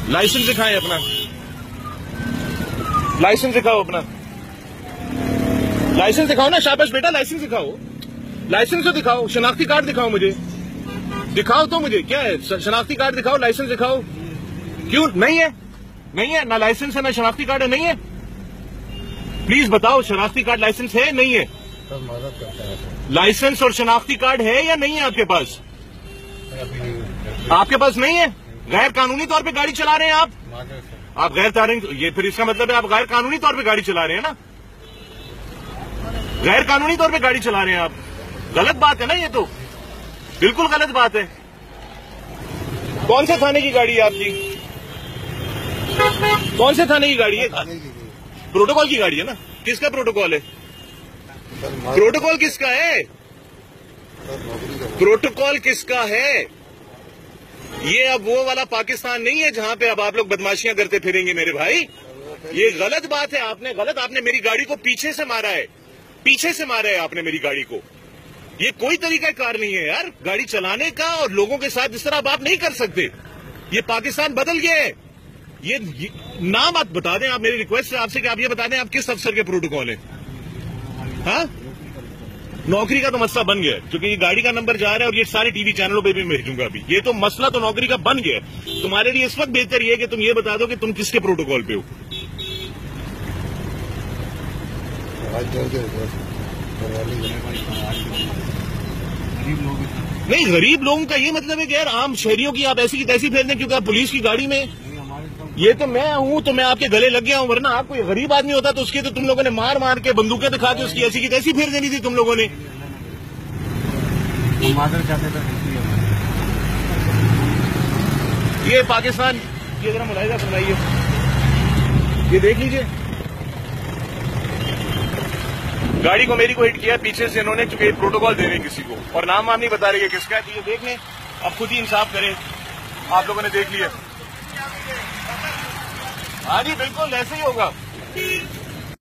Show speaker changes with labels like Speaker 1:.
Speaker 1: Licence दिखाएं अपना, licence दिखाओ अपना, लाइसेंस दिखाओ ना। शाबाश बेटा, लाइसेंस दिखाओ, लाइसेंस तो दिखाओ, शनाख्ती कार्ड दिखाओ मुझे, दिखाओ तो मुझे क्या है, शनाख्ती कार्ड दिखाओ, लाइसेंस दिखाओ। क्यों नहीं है? नहीं है ना, लाइसेंस है ना शनाख्ती कार्ड है, नहीं है। प्लीज बताओ, शनाख्ती कार्ड लाइसेंस है नहीं है? लाइसेंस और शनाख्ती कार्ड है या नहीं है आपके पास? आपके पास नहीं है? गैर कानूनी तौर पे गाड़ी चला रहे हैं आप गैर कानूनी, ये फिर इसका मतलब है आप गैर कानूनी तौर पे गाड़ी चला रहे हैं ना, गैर कानूनी तौर पे गाड़ी चला रहे हैं आप। गलत बात है ना, ये तो बिल्कुल गलत बात है। कौन से थाने की गाड़ी है आपकी? कौन से थाने की गाड़ी है? प्रोटोकॉल की गाड़ी है ना। किसका प्रोटोकॉल है? प्रोटोकॉल किसका है? प्रोटोकॉल किसका है? ये अब वो वाला पाकिस्तान नहीं है जहां पे अब आप लोग बदमाशियां करते फिरेंगे मेरे भाई। ये गलत बात है, आपने मेरी गाड़ी को पीछे से मारा है, पीछे से मारा है आपने मेरी गाड़ी को। ये कोई तरीका कार नहीं है यार गाड़ी चलाने का, और लोगों के साथ इस तरह आप नहीं कर सकते। ये पाकिस्तान बदल गया है। ये नाम आप बता दें, आप, मेरी रिक्वेस्ट है आपसे कि आप ये बता दें आप किस अफसर के प्रोटोकॉल है। हाँ, नौकरी का तो मसला बन गया है, क्योंकि ये गाड़ी का नंबर जा रहा है और ये सारे टीवी चैनलों पे भी भेजूंगा अभी। ये तो मसला तो नौकरी का बन गया है। तुम्हारे लिए इस वक्त बेहतर ये है कि तुम ये बता दो कि तुम किसके प्रोटोकॉल पे हो। नहीं, गरीब लोगों का ये मतलब है कि यार आम शहरियों की आप ऐसी की तैसी फेर दें क्योंकि आप पुलिस की गाड़ी में। ये तो मैं हूं तो मैं आपके गले लग गया हूं, वरना आप कोई गरीब आदमी होता तो उसके तो तुम लोगों ने मार मार के बंदूकें दिखा के उसकी ऐसी की तैसी फेर देनी थी तुम लोगों ने। ये पाकिस्तान, ये जरा मुलाहिजा फरमाइए, ये देख लीजिए, गाड़ी को मेरी को हिट किया पीछे से इन्होंने, चूंकि प्रोटोकॉल दे रहे हैं किसी को और नाम वाम नहीं बता रहे किसका है। ये देख लें, अब खुद ही इंसाफ करें। आप लोगों ने देख लिया। हाँ जी बिल्कुल ऐसे ही होगा।